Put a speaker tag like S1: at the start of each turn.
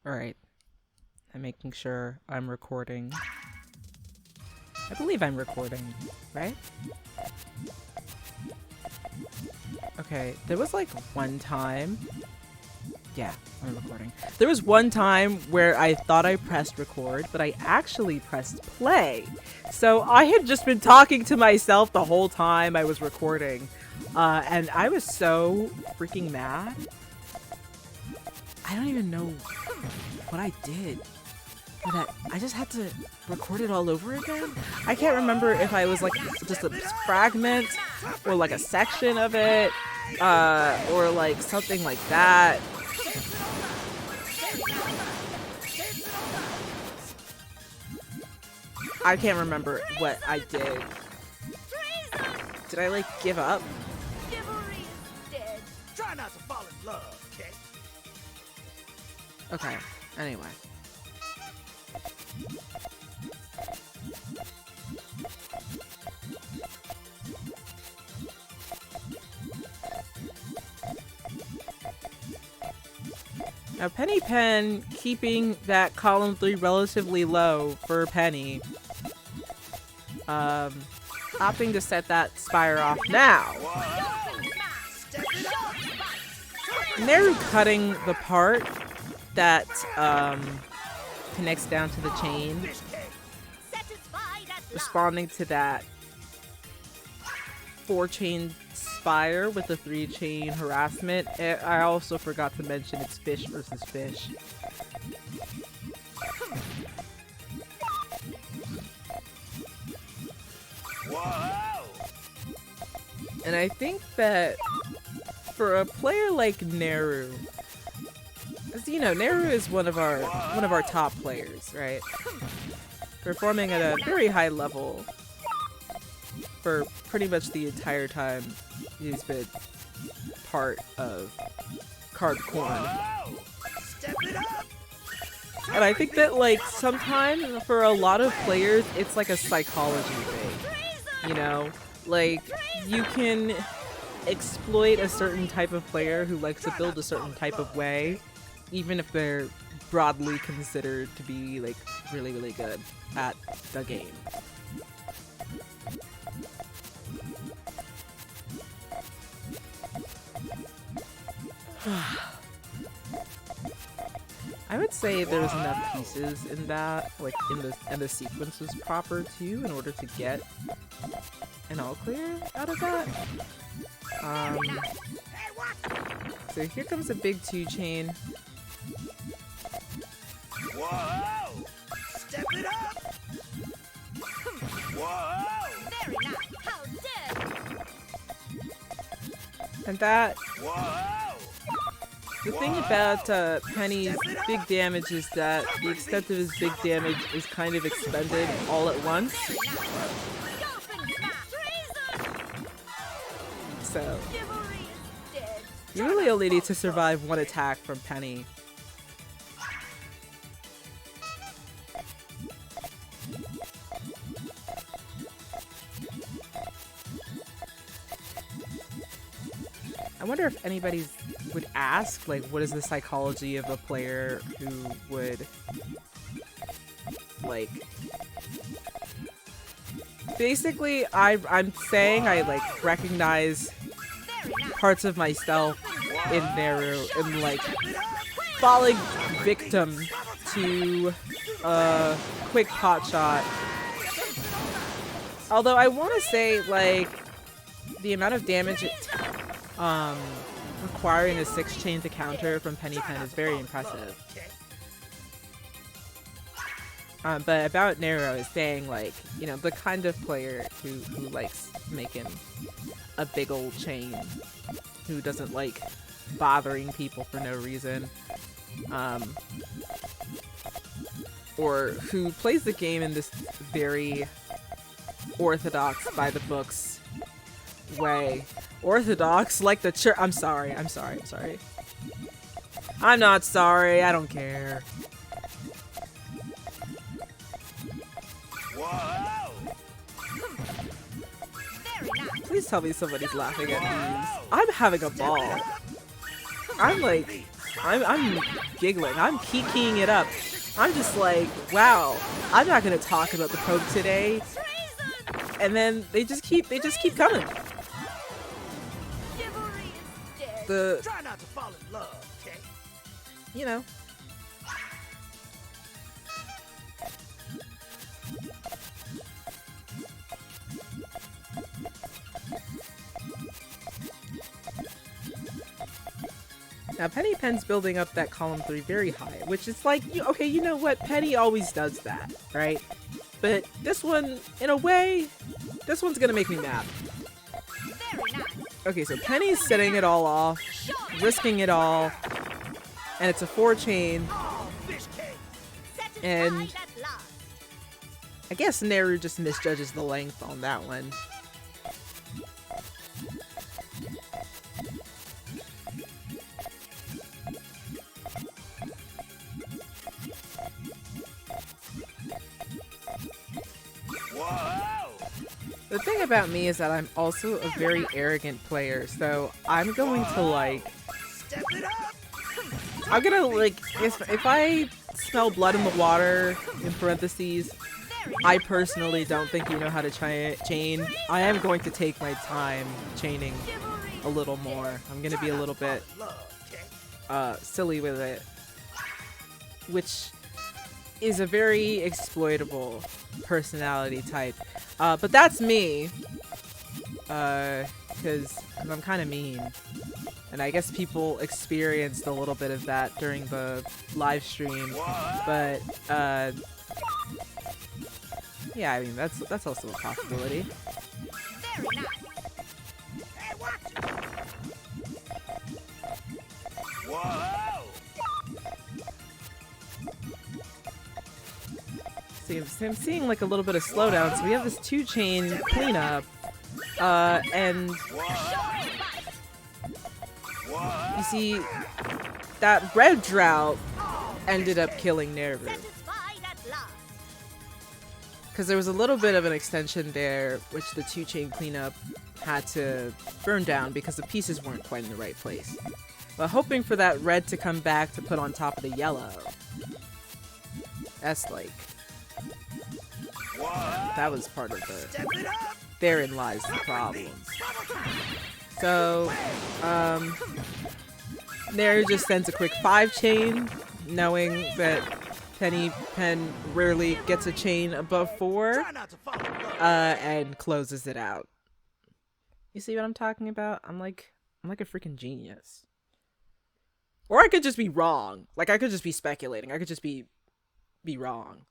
S1: Alright. I'm making sure I'm recording. I believe I'm recording, right? Okay, there was like one time. Yeah, I'm recording. There was one time where I thought I pressed record, but I actually pressed play. So I had just been talking to myself the whole time I was recording. And I was so freaking mad. I don't even know what I did. That I just had to record it all over again. I can't remember if I was like just a fragment or like a section of it, or like something like that. I can't remember what I did. Did I like give up?
S2: Try not to fall in love, okay?
S1: Okay, anyway. Now PennyPen keeping that column 3 relatively low for Penny. Opting to set that spire off now. Neruu cutting the part that connects down to the chain, responding to that 4-chain spire with the 3-chain harassment. I also forgot to mention it's fish versus fish. And I think that for a player like Neruu, as you know, Neruu is one of our top players, right? Performing at a very high level for pretty much the entire time he's been part of Carbuncle. And I think that like sometimes for a lot of players it's like a psychology thing, you know? Like you can exploit a certain type of player who likes to build a certain type of way, even if they're broadly considered to be like really, really good at the game. I would say there's enough pieces in that, like in the sequence was proper too, in order to get an all clear out of that. So here comes a big 2-chain.
S2: Whoa! Step it up! Whoa! Very nice. How dare you?
S1: And that.
S2: Whoa!
S1: The thing about Penny's big damage is that the extent of his big damage is kind of expended all at once. So you really only need to survive one attack from Penny. I wonder if anybody would ask, like, what is the psychology of a player who would, like, basically, I'm saying I, like, recognize parts of myself in Neruu and, like, falling victim to a quick pot shot. Although I want to say, like, the amount of damage it requiring a 6-chain to counter from PennyPen is very impressive. But about Neruu, I was saying, like, you know, the kind of player who likes making a big old chain, who doesn't like bothering people for no reason, or who plays the game in this very orthodox, by the books way. Orthodox, like the church. I'm sorry. I'm not sorry. I don't care.
S2: Whoa!
S1: Please tell me somebody's laughing at these. I'm having a ball. I'm like I'm giggling. I'm keying it up. I'm just like, wow, I'm not gonna talk about the Pope today. And then they just keep coming.
S3: Try not to fall in love, okay?
S1: You know. Now PennyPen's building up that column 3 very high, which is like, okay, you know what? Penny always does that, right? But this one, in a way, this one's gonna make me mad. Okay, so Penny's setting it all off, risking it all, and it's a 4-chain, and I guess Neruu just misjudges the length on that one. The thing about me is that I'm also a very arrogant player, so I'm going to like... I'm gonna like... If I smell blood in the water, in parentheses, I personally don't think you know how to chain. I am going to take my time chaining a little more. I'm gonna be a little bit silly with it. Which is a very exploitable personality type. But that's me. Because I'm kind of mean. And I guess people experienced a little bit of that during the live stream. But, yeah, I mean, that's also a possibility.
S2: Very nice.
S3: Hey, watch it. Whoa!
S1: See, I'm seeing like a little bit of slowdown, so we have this 2-chain cleanup, and you see that red drought ended up killing Neruu. Because there was a little bit of an extension there, which the 2-chain cleanup had to burn down because the pieces weren't quite in the right place. But hoping for that red to come back to put on top of the yellow. That's like... that was part of the... therein lies the problem. So, Neruu just sends a quick 5-chain, knowing that PennyPen rarely gets a chain above 4, and closes it out. You see what I'm talking about? I'm like a freaking genius. Or I could just be wrong. Like, I could just be speculating. I could just be wrong.